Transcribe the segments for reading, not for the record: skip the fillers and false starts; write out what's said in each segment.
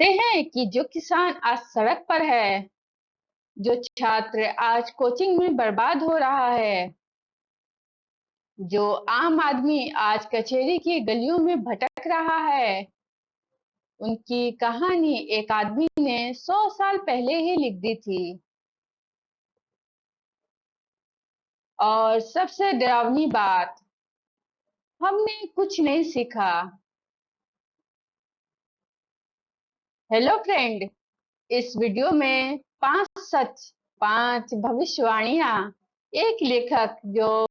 देखते हैं कि जो किसान आज सड़क पर है, जो छात्र आज कोचिंग में बर्बाद हो रहा है, जो आम आदमी आज कचहरी की गलियों में भटक रहा है, उनकी कहानी एक आदमी ने 100 साल पहले ही लिख दी थी। और सबसे डरावनी बात, हमने कुछ नहीं सीखा। हेलो फ्रेंड, इस वीडियो में 5 सच, 5 भविष्यवाणियां, एक लेखक जो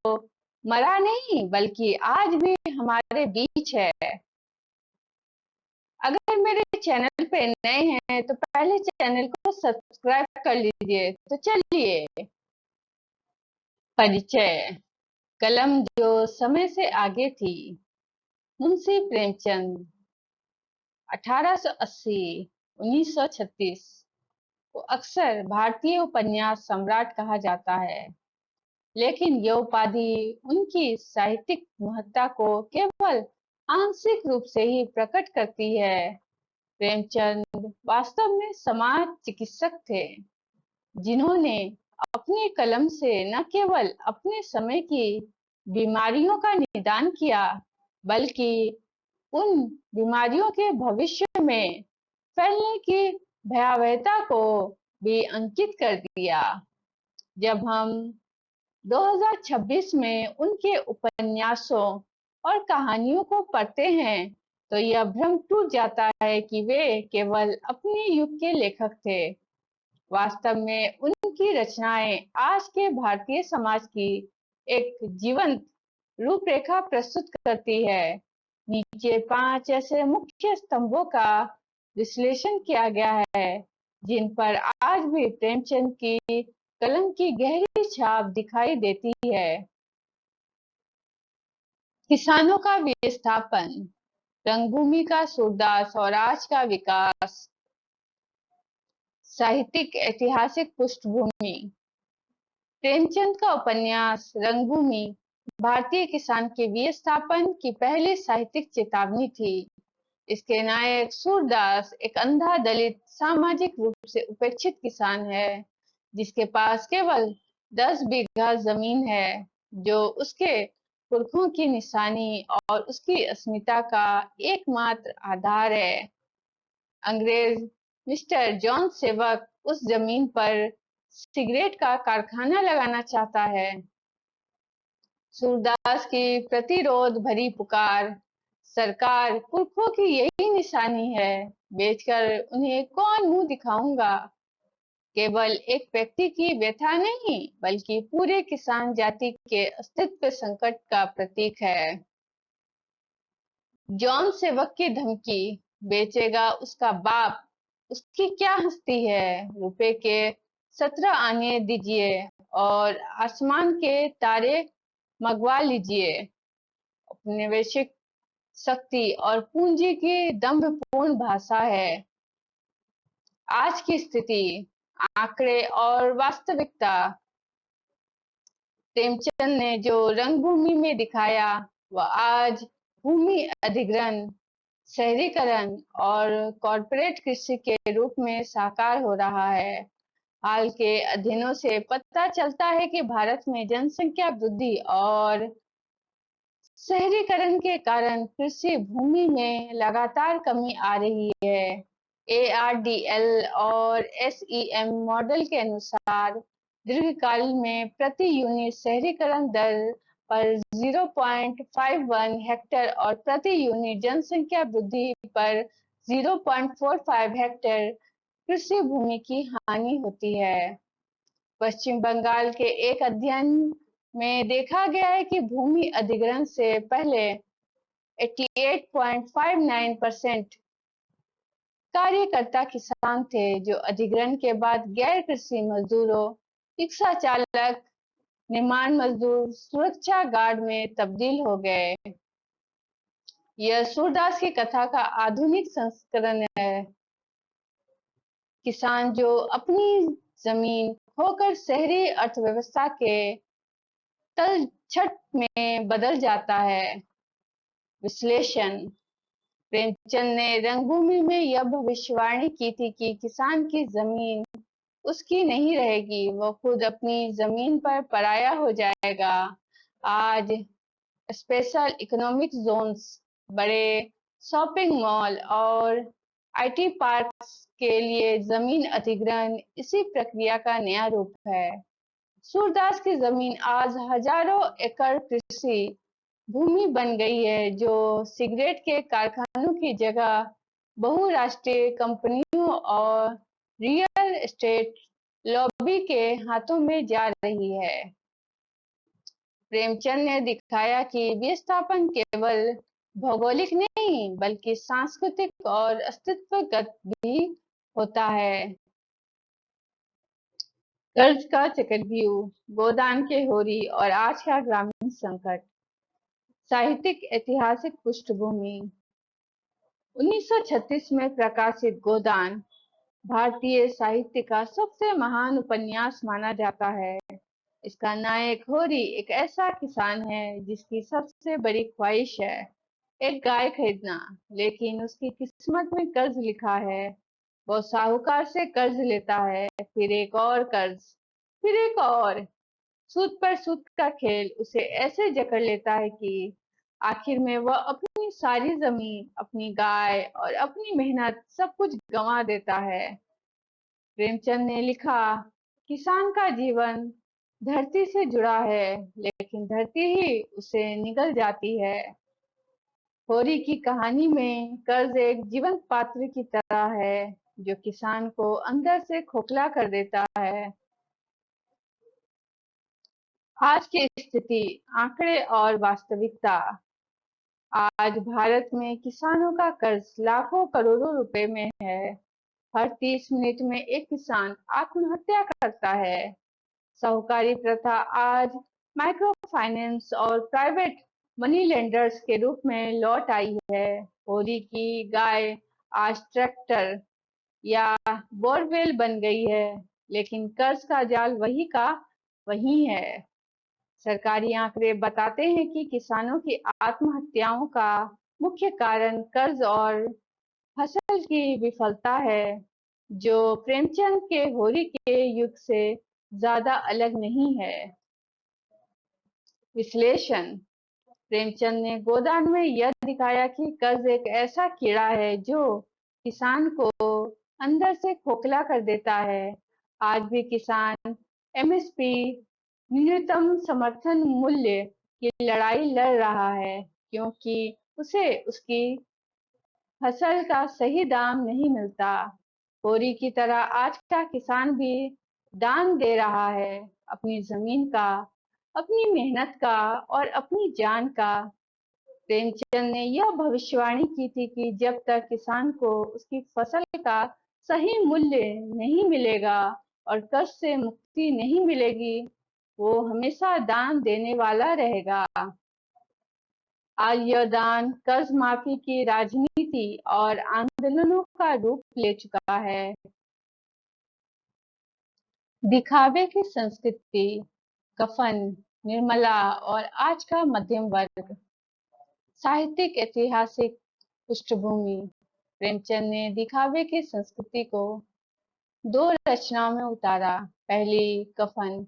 मरा नहीं बल्कि आज भी हमारे बीच है। अगर मेरे चैनल पे नए हैं तो पहले चैनल को सब्सक्राइब कर लीजिए। तो चलिए, परिचय। कलम जो समय से आगे थी। मुंशी प्रेमचंद 1880 1936 को अक्सर भारतीय उपन्यास सम्राट कहा जाता है, लेकिन यह उपाधि उनकी साहित्यिक महत्ता को केवल आंशिक रूप से ही प्रकट करती है। प्रेमचंद वास्तव में समाज चिकित्सक थे, जिन्होंने अपनी कलम से न केवल अपने समय की बीमारियों का निदान किया, बल्कि उन बीमारियों के भविष्य में फैलने की भयावहता को भी अंकित कर दिया। जब हम 2026 में उनके उपन्यासों और कहानियों को पढ़ते हैं, तो यह भ्रम टूट जाता है कि वे केवल अपने युग के लेखक थे। वास्तव में उनकी रचनाएं आज के भारतीय समाज की एक जीवंत रूपरेखा प्रस्तुत करती है। नीचे 5 ऐसे मुख्य स्तंभों का विश्लेषण किया गया है, जिन पर आज भी प्रेमचंद की कलम की गहरी छाप दिखाई देती है। किसानों का विस्थापन, रंगभूमि का सूरदास और आज का विकास। साहित्यिक ऐतिहासिक पृष्ठभूमि। प्रेमचंद का उपन्यास रंगभूमि भारतीय किसान के विस्थापन की पहली साहित्यिक चेतावनी थी। इसके नायक सूरदास एक अंधा दलित, सामाजिक रूप से उपेक्षित किसान है, जिसके पास केवल 10 बीघा जमीन है, जो उसके पुरखों की निशानी और उसकी अस्मिता का एकमात्र आधार है। अंग्रेज मिस्टर जॉन सेवक उस जमीन पर सिगरेट का कारखाना लगाना चाहता है। सूरदास की प्रतिरोध भरी पुकार, सरकार पुरखों की यही निशानी है, बेचकर उन्हें कौन मुंह दिखाऊंगा। केवल एक व्यक्ति की व्यथा नहीं, बल्कि पूरे किसान जाति के अस्तित्व संकट का प्रतीक है। जॉन सेवक की धमकी, बेचेगा उसका बाप, उसकी क्या हस्ती है, रुपए के 17 आने दीजिए और आसमान के तारे मंगवा लीजिए। औपनिवेशिक शक्ति और पूंजी की दंभपूर्ण भाषा है। आज की स्थिति, आंकड़े और वास्तविकता। प्रेमचंद ने जो रंगभूमि में दिखाया, वह आज भूमि अधिग्रहण, शहरीकरण और कॉरपोरेट कृषि के रूप में साकार हो रहा है। हाल के अध्ययनों से पता चलता है कि भारत में जनसंख्या वृद्धि और शहरीकरण के कारण कृषि भूमि में लगातार कमी आ रही है। ARDL और SEM मॉडल के अनुसार दीर्घकाल में प्रति यूनिट शहरीकरण दर पर 0.51 हेक्टेयर और प्रति यूनिट जनसंख्या वृद्धि पर 0.45 हेक्टेयर कृषि भूमि की हानि होती है। पश्चिम बंगाल के एक अध्ययन में देखा गया है कि भूमि अधिग्रहण से पहले 88.59% कार्यकर्ता किसान थे, जो अधिग्रहण के बाद गैर कृषि मजदूरों, रिक्शा चालक, निर्माण मजदूर, सुरक्षा गार्ड में तब्दील हो गए। यह सूरदास की कथा का आधुनिक संस्करण है। किसान जो अपनी जमीन खोकर शहरी अर्थव्यवस्था के तलछट में बदल जाता है। विश्लेषण, प्रेमचंद ने रंगभूमि में यह भविष्यवाणी की थी कि किसान की जमीन उसकी नहीं रहेगी, वो खुद अपनी जमीन पर पराया हो जाएगा। आज स्पेशल इकोनॉमिक जोन्स, बड़े शॉपिंग मॉल और आईटी पार्क्स के लिए जमीन अधिग्रहण इसी प्रक्रिया का नया रूप है। सूरदास की जमीन आज हजारों एकड़ कृषि भूमि बन गई है, जो सिगरेट के कारखानों की जगह बहुराष्ट्रीय कंपनियों और रियल एस्टेट लॉबी के हाथों में जा रही है। प्रेमचंद ने दिखाया कि विस्थापन केवल भौगोलिक नहीं बल्कि सांस्कृतिक और अस्तित्वगत भी होता है। कर्ज का चक्रव्यूह, गोदान के होरी और आज का ग्रामीण संकट। साहित्यिक ऐतिहासिक पृष्ठभूमि। 1936 में प्रकाशित गोदान भारतीय साहित्य का सबसे महान उपन्यास माना जाता है। इसका नायक होरी एक ऐसा किसान है जिसकी सबसे बड़ी ख्वाहिश है एक गाय खरीदना, लेकिन उसकी किस्मत में कर्ज लिखा है। वो साहूकार से कर्ज लेता है, फिर एक और कर्ज, फिर एक और। सूद पर सूद का खेल उसे ऐसे जकड़ लेता है कि आखिर में वह अपनी सारी जमीन, अपनी गाय और अपनी मेहनत सब कुछ गंवा देता है। प्रेमचंद ने लिखा, किसान का जीवन धरती से जुड़ा है, लेकिन धरती ही उसे निगल जाती है। होरी की कहानी में कर्ज एक जीवंत पात्र की तरह है जो किसान को अंदर से खोखला कर देता है। आज की स्थिति, आंकड़े और वास्तविकता। आज भारत में किसानों का कर्ज लाखों करोड़ों रुपए में है। हर 30 मिनट में एक किसान आत्महत्या करता है। साहूकारी प्रथा आज माइक्रो फाइनेंस और प्राइवेट मनी लेंडर्स के रूप में लौट आई है। होरी की गाय आज ट्रैक्टर या बोरवेल बन गई है, लेकिन कर्ज का जाल वही का वही है। सरकारी आंकड़े बताते हैं कि किसानों की आत्महत्याओं का मुख्य कारण कर्ज और फसल की विफलता है, जो प्रेमचंद के होरी के युग से ज्यादा अलग नहीं है। विश्लेषण। प्रेमचंद ने गोदान में यह दिखाया कि कर्ज एक ऐसा कीड़ा है जो किसान को अंदर से खोखला कर देता है। आज भी किसान एमएसपी, न्यूनतम समर्थन मूल्य की लड़ाई लड़ रहा है, क्योंकि उसे उसकी फसल का सही दाम नहीं मिलता। होरी की तरह आज का किसान भी दान दे रहा है, अपनी जमीन का, अपनी मेहनत का और अपनी जान का। प्रेमचंद ने यह भविष्यवाणी की थी कि जब तक किसान को उसकी फसल का सही मूल्य नहीं मिलेगा और कर्ज से मुक्ति नहीं मिलेगी, वो हमेशा दान देने वाला रहेगा। आज यह दान कर्ज माफी की राजनीति और आंदोलनों का रूप ले चुका है। दिखावे की संस्कृति, कफन, निर्मला और आज का मध्यम वर्ग। साहित्यिक ऐतिहासिक पृष्ठभूमि। प्रेमचंद ने दिखावे की संस्कृति को दो रचनाओं में उतारा। पहली, कफन,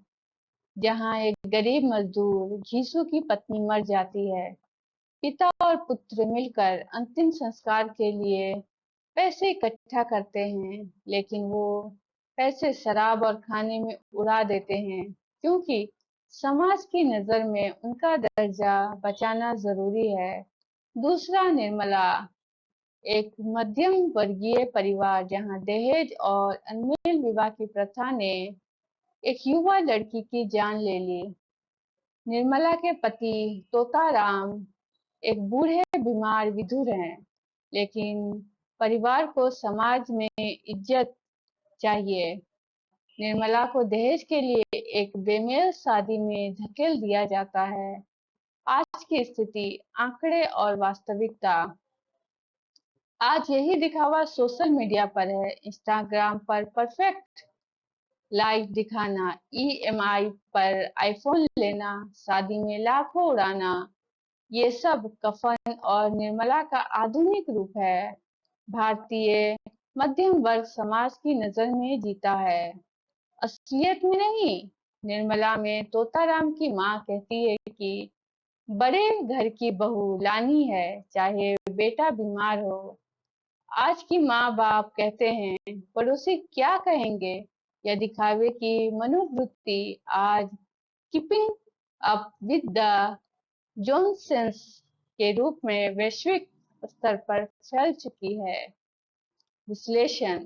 जहाँ एक गरीब मजदूर घीसू की पत्नी मर जाती है। पिता और पुत्र मिलकर अंतिम संस्कार के लिए पैसे इकट्ठा करते हैं, लेकिन वो पैसे शराब और खाने में उड़ा देते हैं, क्योंकि समाज की नजर में उनका दर्जा बचाना जरूरी है। दूसरा, निर्मला, एक मध्यम वर्गीय परिवार जहां दहेज और अनमेल विवाह की प्रथा ने एक युवा लड़की की जान ले ली। निर्मला के पति तोताराम एक बूढ़े बीमार विधुर हैं, लेकिन परिवार को समाज में इज्जत चाहिए। निर्मला को दहेज के लिए एक बेमेल शादी में धकेल दिया जाता है। आज की स्थिति, आंकड़े और वास्तविकता। आज यही दिखावा सोशल मीडिया पर है। इंस्टाग्राम पर परफेक्ट लाइफ दिखाना, ईएमआई पर आईफोन लेना, शादी में लाखों उड़ाना, ये सब कफन और निर्मला का आधुनिक रूप है। भारतीय मध्यम वर्ग समाज की नजर में जीता है, असलियत में नहीं। निर्मला में तोताराम की माँ कहती है कि बड़े घर की बहू लानी है, चाहे बेटा बीमार हो। आज की माँ बाप कहते हैं पड़ोसी क्या कहेंगे। यह दिखावे की मनोवृत्ति आज कीपिंग अप विद द जोनसन्स के रूप में वैश्विक स्तर पर फैल चुकी है। विश्लेषण।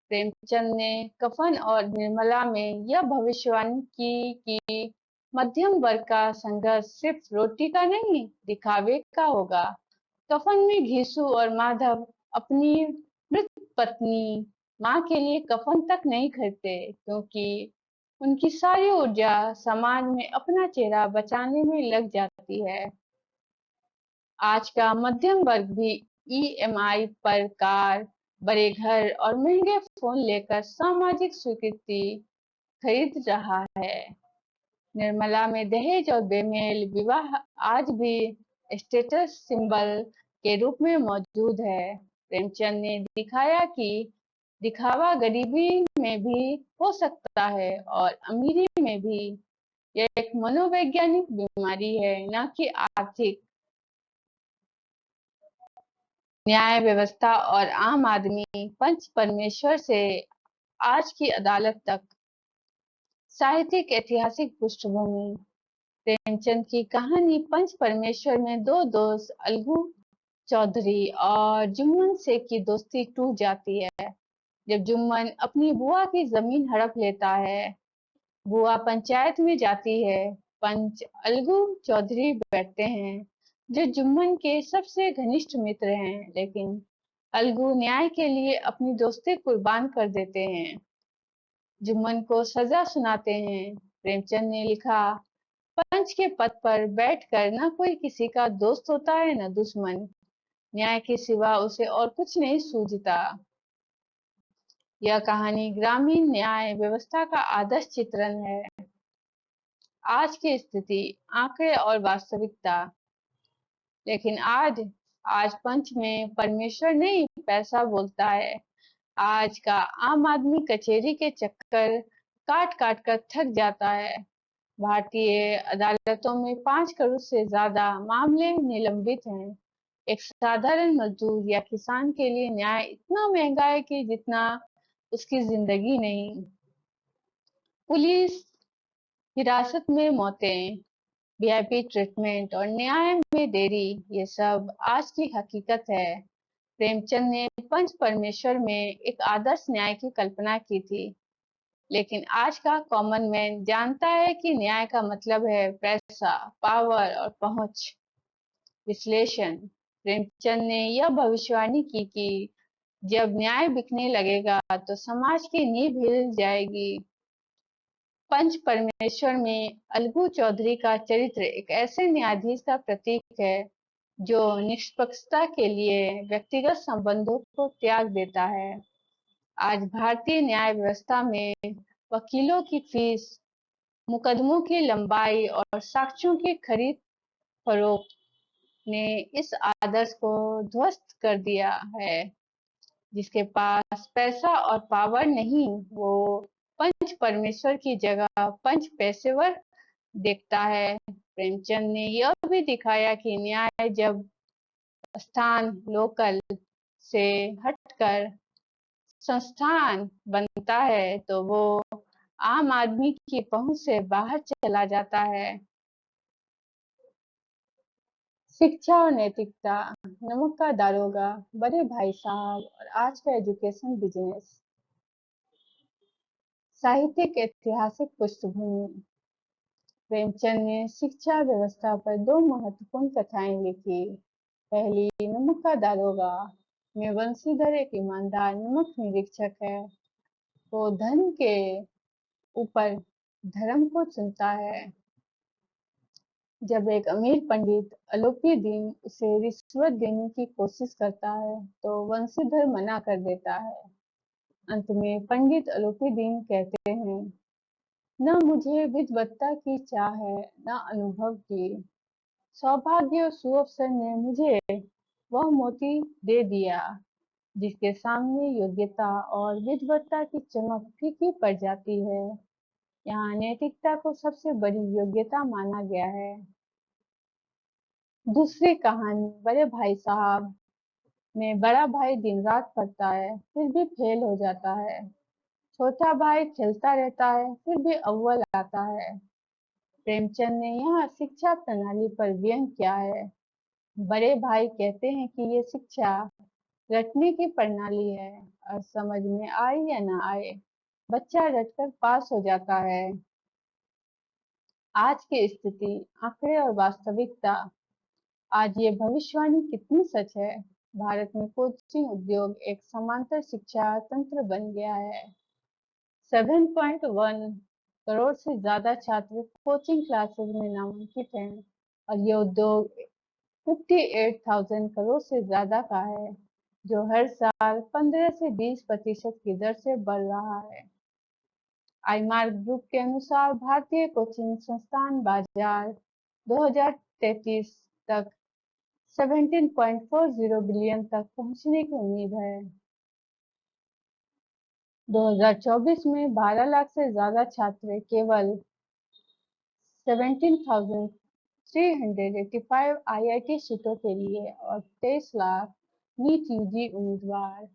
प्रेमचंद ने कफन और निर्मला में यह भविष्यवाणी की कि मध्यम वर्ग का संघर्ष सिर्फ रोटी का नहीं, दिखावे का होगा। कफन में घीसू और माधव अपनी मृत पत्नी माँ के लिए कफन तक नहीं खरीदते, क्योंकि उनकी सारी ऊर्जा समाज में अपना चेहरा बचाने में लग जाती है। आज का मध्यम वर्ग भी ईएमआई पर कार, बड़े घर और महंगे फोन लेकर सामाजिक स्वीकृति खरीद रहा है। निर्मला में दहेज और बेमेल विवाह आज भी स्टेटस सिंबल के रूप में मौजूद है। प्रेमचंद ने दिखाया कि दिखावा गरीबी में भी हो सकता है और अमीरी में भी। यह एक मनोवैज्ञानिक बीमारी है, न कि आर्थिक। न्याय व्यवस्था और आम आदमी, पंच परमेश्वर से आज की अदालत तक। साहित्यिक ऐतिहासिक पृष्ठभूमि। प्रेमचंद की कहानी पंच परमेश्वर में दो दोस्त अलगू चौधरी और जुम्मन शेख की दोस्ती टूट जाती है जब जुम्मन अपनी बुआ की जमीन हड़प लेता है। बुआ पंचायत में जाती है। पंच अलगू चौधरी बैठते हैं, जो जुम्मन के सबसे घनिष्ठ मित्र हैं, लेकिन अलगू न्याय के लिए अपनी दोस्ती कुर्बान कर देते हैं, जुम्मन को सजा सुनाते हैं। प्रेमचंद ने लिखा, पंच के पद पर बैठकर न कोई किसी का दोस्त होता है न दुश्मन। न्याय के सिवा उसे और कुछ नहीं सूझता। यह कहानी ग्रामीण न्याय व्यवस्था का आदर्श चित्रण है। आज की स्थिति, आंकड़े और वास्तविकता। लेकिन आज आज पंच में परमेश्वर नहीं, पैसा बोलता है। आज का आम आदमी कचहरी के चक्कर काट काट कर थक जाता है। भारतीय अदालतों में 5 करोड़ से ज्यादा मामले निलंबित हैं। एक साधारण मजदूर या किसान के लिए न्याय इतना महंगा है कि जितना उसकी जिंदगी नहीं। पुलिस हिरासत में मौतें, वीआईपी ट्रीटमेंट और न्याय में देरी, ये सब आज की हकीकत है। प्रेमचंद ने पंच परमेश्वर में एक आदर्श न्याय की कल्पना की थी, लेकिन आज का कॉमन मैन जानता है कि न्याय का मतलब है पैसा, पावर और पहुंच। विश्लेषण। प्रेमचंद ने यह भविष्यवाणी की कि जब न्याय बिकने लगेगा तो समाज की नींव हिल जाएगी। पंच परमेश्वर में अलगू चौधरी का चरित्र एक ऐसे न्यायाधीश का प्रतीक है जो निष्पक्षता के लिए व्यक्तिगत संबंधों को त्याग देता है। आज भारतीय न्याय व्यवस्था में वकीलों की फीस, मुकदमों की लंबाई और साक्ष्यों की खरीद फरोख्त ने इस आदर्श को ध्वस्त कर दिया है। जिसके पास पैसा और पावर नहीं, वो पंच परमेश्वर की जगह पंच पेशेवर देखता है। प्रेमचंद ने यह भी दिखाया कि न्याय जब स्थान लोकल से हटकर संस्थान बनता है तो वो आम आदमी की पहुंच से बाहर चला जाता है। शिक्षा और नैतिकता। नमक का दारोगा, बड़े भाई साहब और आज का एजुकेशन बिजनेस। साहित्यिक ऐतिहासिक पृष्ठभूमि। प्रेमचंद ने शिक्षा व्यवस्था पर 2 महत्वपूर्ण कथाएं लिखी। पहली, नमक का दारोगा में बंशीधर एक ईमानदार नमक निरीक्षक है। वो धन के ऊपर धर्म को चुनता है। जब एक अमीर पंडित अलोपी दीन उसे रिश्वत देने की कोशिश करता है तो वंशीधर मना कर देता है। अंत में पंडित अलोपी दीन कहते हैं, न मुझे विद्वत्ता की चाह है, न अनुभव की। सौभाग्य और सुअवसर ने मुझे वह मोती दे दिया जिसके सामने योग्यता और विद्वता की चमक फीकी पड़ जाती है। यहाँ नैतिकता को सबसे बड़ी योग्यता माना गया है। दूसरी कहानी, बड़े भाई साहब में बड़ा भाई दिन रात पढ़ता है फिर भी फेल हो जाता है। छोटा भाई खेलता रहता है फिर भी अव्वल आता है। प्रेमचंद ने यहाँ शिक्षा प्रणाली पर व्यंग किया है। बड़े भाई कहते हैं कि ये शिक्षा रटने की प्रणाली है और समझ में आए या ना आए बच्चा रटकर पास हो जाता है। आज की स्थिति, आंकड़े और वास्तविकता। आज ये भविष्यवाणी कितनी सच है। भारत में कोचिंग उद्योग एक समांतर शिक्षा तंत्र बन गया है। 7.1 करोड़ से ज्यादा छात्र कोचिंग क्लासेस में नामांकित हैं और ये उद्योग 58,000 करोड़ से ज्यादा का है जो हर साल 15 से 20% की दर से बढ़ रहा है। आईमार ग्रुप के अनुसार भारतीय कोचिंग संस्थान बाजार 2033 तक 17.40 बिलियन तक पहुंचने की उम्मीद है। 2024 में 12 लाख से ज्यादा छात्र केवल 17,385 आईआईटी सीटों के लिए और 23 लाख नीट यूजी उम्मीदवार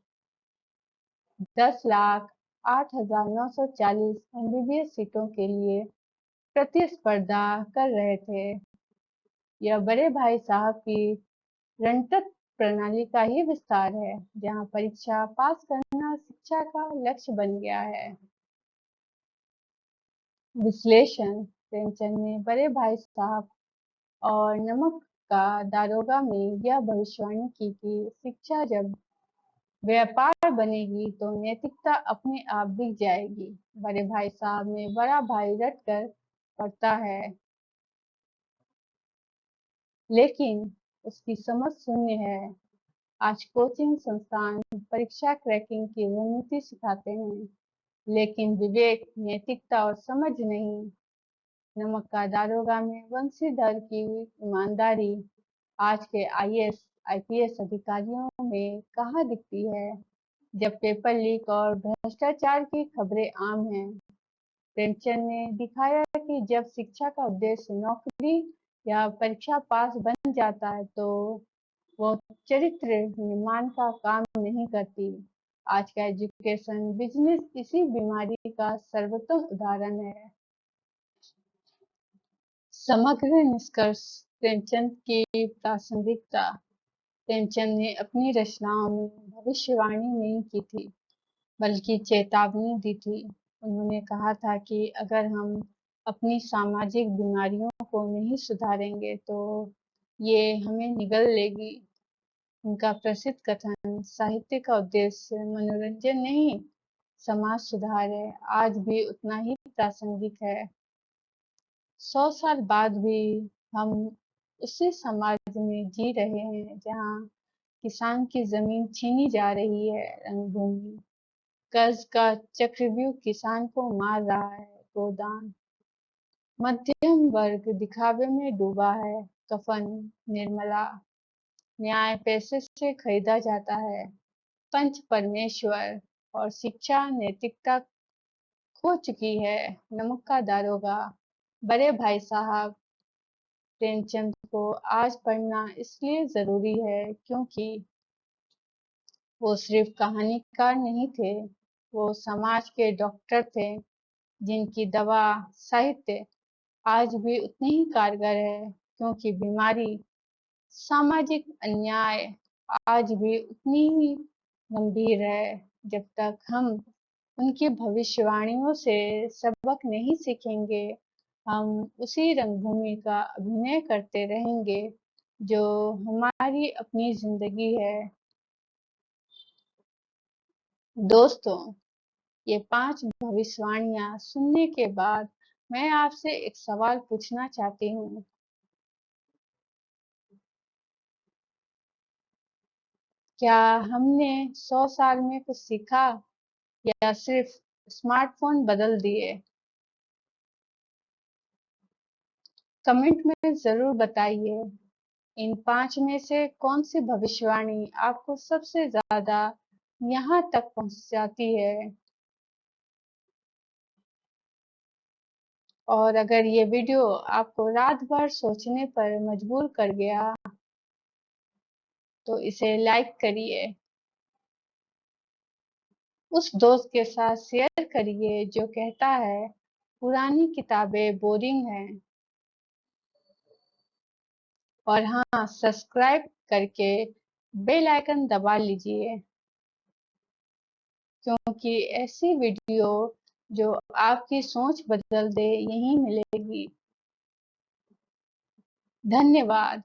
10,08,940 एमबीबीएस सीटों के लिए प्रतिस्पर्धा कर रहे थे। यह बड़े भाई साहब की रणतट प्रणाली का ही विस्तार है जहां परीक्षा पास करना शिक्षा का लक्ष्य बन गया है। विश्लेषण, प्रेमचंद ने बड़े भाई साहब और नमक का दारोगा में यह भविष्यवाणी की कि शिक्षा जब व्यापार बनेगी तो नैतिकता अपने आप बिक जाएगी। बड़े भाई साहब में बड़ा भाई रट कर पढ़ता है लेकिन उसकी समझ शून्य है। आज कोचिंग संस्थान परीक्षा क्रैकिंग की रणनीति सिखाते हैं लेकिन विवेक, नैतिकता और समझ नहीं। नमक का दारोगा में वंशीधर की ईमानदारी आज के आईएएस आईपीएस अधिकारियों में कहाँ दिखती है जब पेपर लीक और भ्रष्टाचार की खबरें आम हैं। प्रेमचंद ने दिखाया कि जब शिक्षा का उद्देश्य नौकरी या परीक्षा पास बन जाता है तो वो चरित्र निर्माण का काम नहीं करती। आज का एजुकेशन बिजनेस इसी बीमारी का सर्वोत्तम उदाहरण है। समग्र निष्कर्ष, प्रेमचंद की प्रासंगिकता। प्रेमचंद ने अपनी रचनाओं में भविष्यवाणी नहीं की थी बल्कि चेतावनी दी थी। उन्होंने कहा था कि अगर हम अपनी सामाजिक बीमारियों को नहीं सुधारेंगे तो ये हमें निगल लेगी। उनका प्रसिद्ध कथन, साहित्य का उद्देश्य मनोरंजन नहीं समाज सुधार है, आज भी उतना ही प्रासंगिक है। 100 साल बाद भी हम उसी समाज में जी रहे हैं जहाँ किसान की जमीन छीनी जा रही है, रंगभूमि कर्ज का चक्रव्यूह किसान को मार रहा है, गोदान मध्यम वर्ग दिखावे में डूबा है, कफन निर्मला न्याय पैसे से खरीदा जाता है, पंच परमेश्वर और शिक्षा नैतिकता खो चुकी है। नमक का दारोगा, बड़े भाई साहब प्रेमचंद को आज पढ़ना इसलिए जरूरी है क्योंकि वो सिर्फ कहानीकार नहीं थे, वो समाज के डॉक्टर थे जिनकी दवा साहित्य आज भी उतनी ही कारगर है क्योंकि बीमारी सामाजिक अन्याय आज भी उतनी ही गंभीर है। जब तक हम उनकी भविष्यवाणियों से सबक नहीं सीखेंगे हम उसी रंगभूमि का अभिनय करते रहेंगे जो हमारी अपनी जिंदगी है। दोस्तों, ये 5 भविष्यवाणियां सुनने के बाद मैं आपसे एक सवाल पूछना चाहती हूँ। क्या हमने 100 साल में कुछ सीखा या सिर्फ स्मार्टफोन बदल दिए? कमेंट में ज़रूर बताइए, इन 5 में से कौन-सी भविष्यवाणी आपको सबसे ज़्यादा यहाँ तक पहुँचाती है? और अगर ये वीडियो आपको रात भर सोचने पर मजबूर कर गया, तो इसे लाइक करिए। उस दोस्त के साथ शेयर करिए जो कहता है, पुरानी किताबें बोरिंग हैं। और हाँ, सब्सक्राइब करके बेल आइकन दबा लीजिए, क्योंकि ऐसी वीडियो जो आपकी सोच बदल दे यहीं मिलेगी। धन्यवाद।